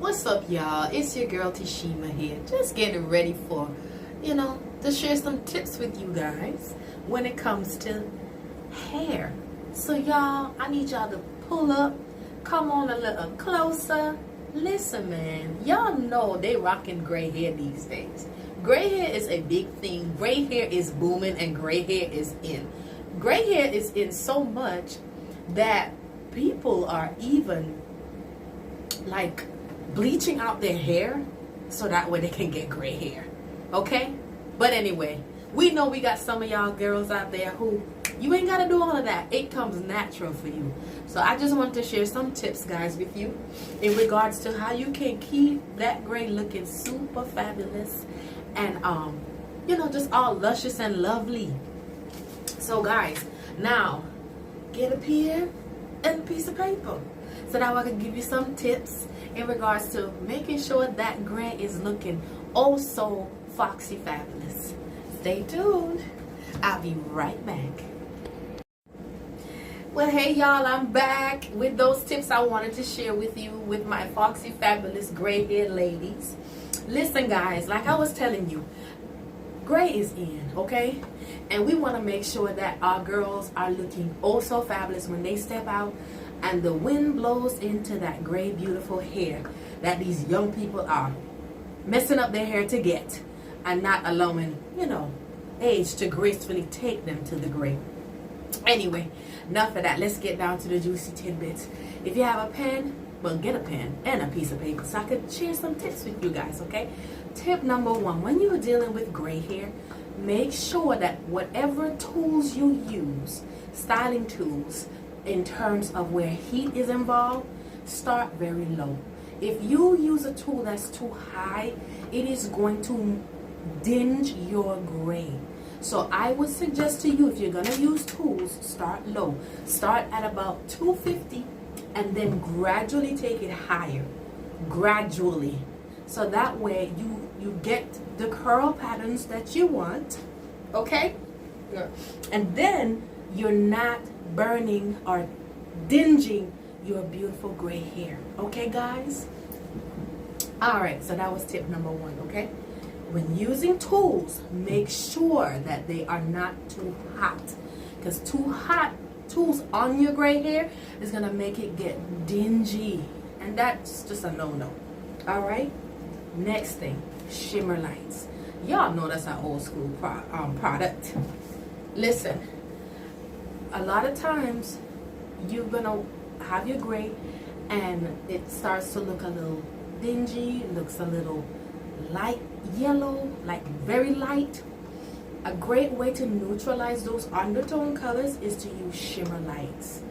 What's up, y'all? It's your girl Tishema here, just getting ready for, to share some tips with you guys when it comes to hair. So y'all, I need y'all to pull up, come on a little closer. Listen, man, y'all know they rocking gray hair these days. Gray hair is a big thing. Gray hair is booming and gray hair is in. Gray hair is in so much that people are even like bleaching out their hair so that way they can get gray hair. Okay? But anyway, we know we got some of y'all girls out there who you ain't got to do all of that. It comes natural for you. So I just wanted to share some tips, guys, with you in regards to how you can keep that gray looking super fabulous and just all luscious and lovely. So guys, now get a pen and a piece of paper so that I can give you some tips in regards to making sure that gray is looking oh so foxy fabulous. Stay tuned. I'll be right back. Well, hey y'all, I'm back with those tips I wanted to share with you with my foxy fabulous gray hair ladies. Listen guys, like I was telling you, gray is in, okay? And we want to make sure that our girls are looking oh so fabulous when they step out and the wind blows into that gray beautiful hair that these young people are messing up their hair to get and not allowing, age to gracefully take them to the gray. Anyway, enough of that. Let's get down to the juicy tidbits. If you have a pen, well, get a pen and a piece of paper so I could share some tips with you guys, okay? Tip number one, when you're dealing with gray hair, make sure that whatever tools you use, styling tools, in terms of where heat is involved, start very low. If you use a tool that's too high, it is going to dinge your gray. So I would suggest to you, if you're going to use tools, start low. Start at about 250 and then gradually take it higher. Gradually. So that way you get the curl patterns that you want. Okay? And then you're not burning or dinging your beautiful gray hair. Okay, guys? Alright, so that was tip number one, okay? When using tools, make sure that they are not too hot. Because too hot tools on your gray hair is going to make it get dingy. And that's just a no-no. Alright? Next thing, shimmer lights. Y'all know that's our old school product. Listen, a lot of times you're going to have your gray and it starts to look a little dingy, it looks a little light yellow, like very light. A great way to neutralize those undertone colors is to use shimmer lights.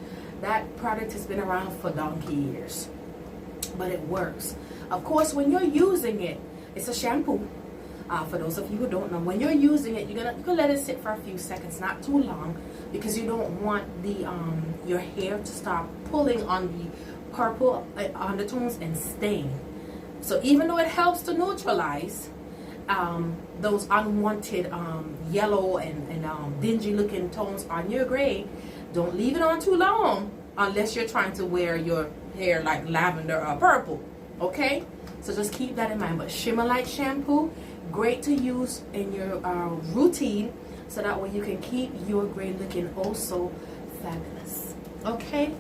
That product has been around for donkey years, but it works. Of course, when you're using it, it's a shampoo. For those of you who don't know, when you're using it, you can let it sit for a few seconds, not too long, because you don't want the your hair to start pulling on the purple undertones and stain. So even though it helps to neutralize those unwanted yellow and dingy looking tones on your gray, don't leave it on too long unless you're trying to wear your hair like lavender or purple. Okay? So just keep that in mind. But shimmer light shampoo, great to use in your routine so that way you can keep your gray looking oh so fabulous. Okay?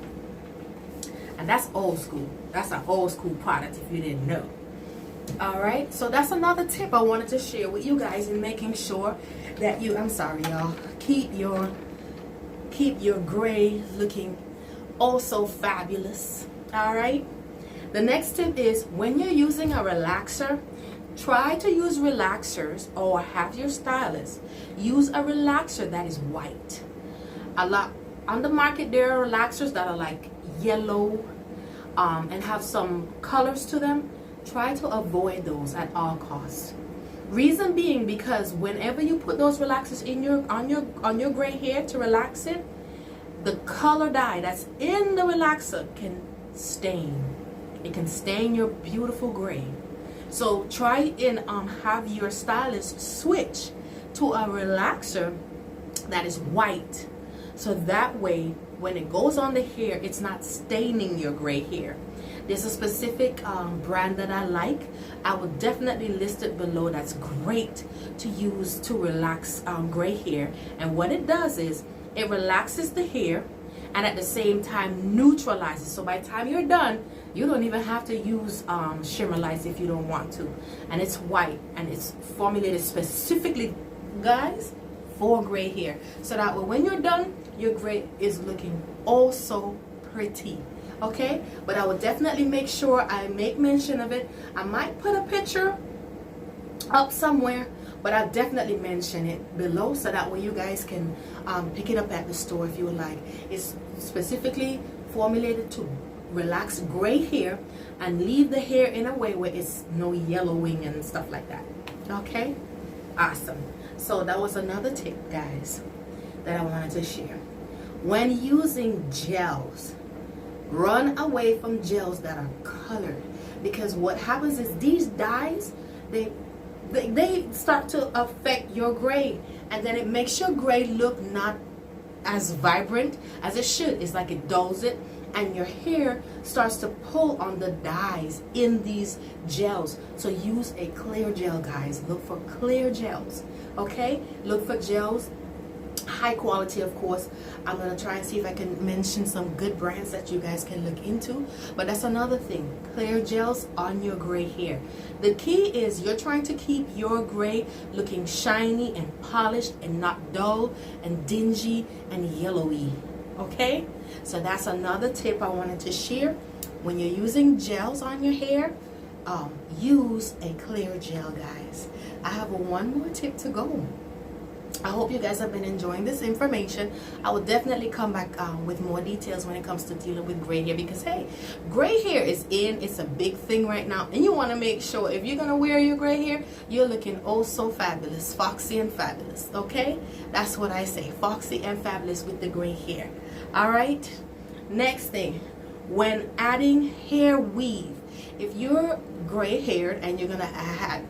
And that's old school. That's an old school product if you didn't know. Alright, so that's another tip I wanted to share with you guys in making sure that you, I'm sorry y'all, keep your gray looking oh so fabulous. Alright? The next tip is when you're using a relaxer, try to use relaxers or have your stylist use a relaxer that is white. A lot on the market there are relaxers that are like yellow and have some colors to them. Try to avoid those at all costs. Reason being because whenever you put those relaxers in on your gray hair to relax it, the color dye that's in the relaxer can stain. It can stain your beautiful gray. So try and have your stylist switch to a relaxer that is white. So that way, when it goes on the hair, it's not staining your gray hair. There's a specific brand that I like. I will definitely list it below. That's great to use to relax gray hair. And what it does is it relaxes the hair and at the same time neutralizes. So by the time you're done, you don't even have to use shimmer lights if you don't want to. And it's white and it's formulated specifically, guys, for gray hair. So that way when you're done, your gray is looking oh so pretty. Okay, but I will definitely make sure I make mention of it. I might put a picture up somewhere, but I'll definitely mention it below so that way you guys can pick it up at the store if you would like. It's specifically formulated to relax gray hair and leave the hair in a way where it's no yellowing and stuff like that. Okay, awesome. So that was another tip, guys, that I wanted to share. When using gels, run away from gels that are colored, because what happens is these dyes, they start to affect your gray, and then it makes your gray look not as vibrant as it should. It's like it dulls it, and your hair starts to pull on the dyes in these gels. So use a clear gel, guys. Look for clear gels. Okay, look for gels, high quality, of course. I'm gonna try and see if I can mention some good brands that you guys can look into. But that's another thing, clear gels on your gray hair. The key is you're trying to keep your gray looking shiny and polished and not dull and dingy and yellowy. Okay, so that's another tip I wanted to share. When you're using gels on your hair, use a clear gel, guys. I have one more tip to go. I hope you guys have been enjoying this information. I will definitely come back with more details when it comes to dealing with gray hair, because hey, gray hair is in. It's a big thing right now, and you want to make sure if you're gonna wear your gray hair, you're looking oh so fabulous, foxy and fabulous. Okay, that's what I say, foxy and fabulous with the gray hair. All right, next thing, when adding hair weave, if you're gray haired and you're gonna add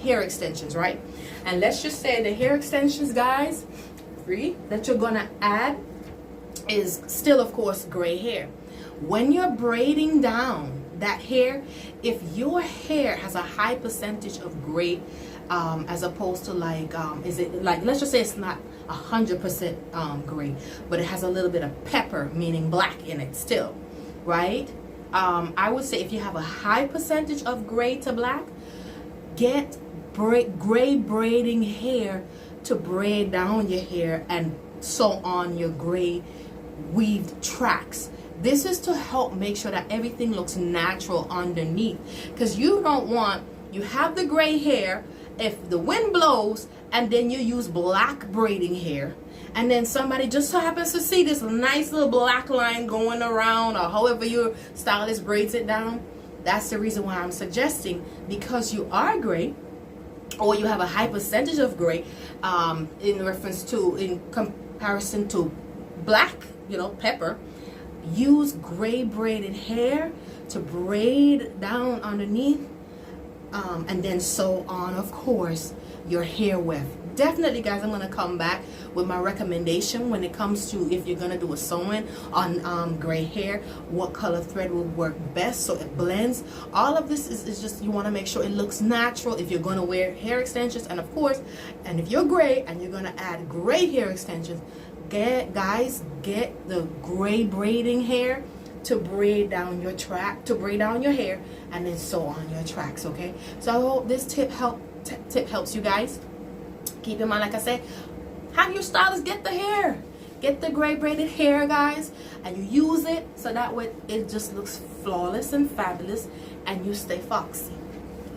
hair extensions, right? And let's just say the hair extensions, guys, that you're gonna add is still, of course, gray hair. When you're braiding down that hair, if your hair has a high percentage of gray, as opposed to like, is it like, let's just say it's not 100% gray, but it has a little bit of pepper, meaning black in it still, right? I would say if you have a high percentage of gray to black, get gray braiding hair to braid down your hair and sew on your gray weaved tracks. This is to help make sure that everything looks natural underneath, because you don't want, you have the gray hair, if the wind blows and then you use black braiding hair, and then somebody just so happens to see this nice little black line going around, or however your stylist braids it down. That's the reason why I'm suggesting, because you are gray, or you have a high percentage of gray, in comparison to black, you know, pepper, use gray braided hair to braid down underneath, and then sew on, of course, your hair weft. Definitely, guys, I'm going to come back with my recommendation when it comes to if you're going to do a sewing on gray hair, what color thread will work best so it blends. All of this is just, you want to make sure it looks natural if you're going to wear hair extensions. And of course, and if you're gray and you're going to add gray hair extensions, get the gray braiding hair to braid down your hair and then sew on your tracks. Okay, so I hope this tip helps you guys. Keep in mind, like I said, have your stylist get the hair, get the gray braided hair, guys, and you use it so that way it just looks flawless and fabulous, and you stay foxy.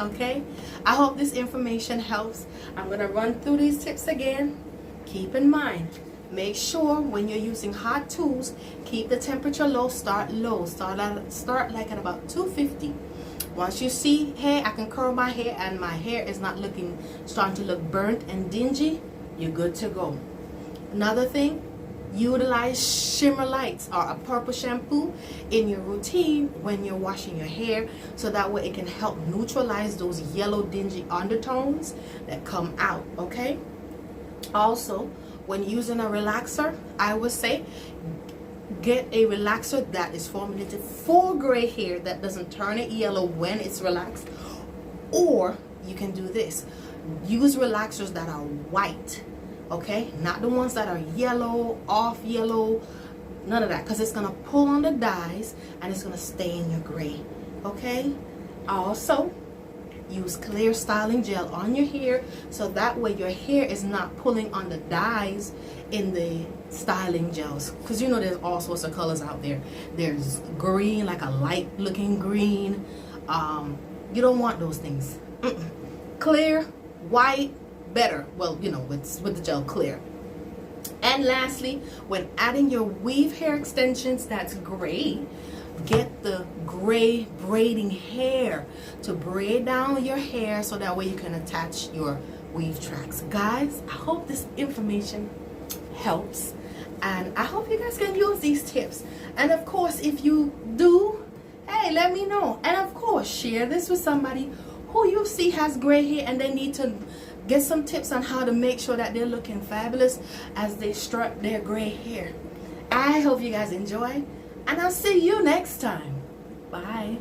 Okay, I hope this information helps. I'm gonna run through these tips again. Keep in mind, make sure when you're using hot tools, keep the temperature low. Start low. Start like at about 250. Once you see, hey, I can curl my hair and my hair is not starting to look burnt and dingy, you're good to go. Another thing, utilize shimmer lights or a purple shampoo in your routine when you're washing your hair, so that way it can help neutralize those yellow dingy undertones that come out. Okay, also when using a relaxer, I would say get a relaxer that is formulated for gray hair that doesn't turn it yellow when it's relaxed. Or you can do this. Use relaxers that are white, okay? Not the ones that are yellow, off yellow, none of that, because it's going to pull on the dyes and it's going to stay in your gray, okay? Also, use clear styling gel on your hair so that way your hair is not pulling on the dyes in the styling gels, because you know there's all sorts of colors out there. There's green, like a light looking green. You don't want those things. Clear, white, better. Well, you know, with the gel, clear. And lastly, when adding your weave hair extensions that's gray, get the gray braiding hair to braid down your hair so that way you can attach your weave tracks. Guys, I hope this information helps, and I hope you guys can use these tips. And of course, if you do, hey, let me know. And of course, share this with somebody who you see has gray hair and they need to get some tips on how to make sure that they're looking fabulous as they strut their gray hair. I hope you guys enjoy, and I'll see you next time. Bye.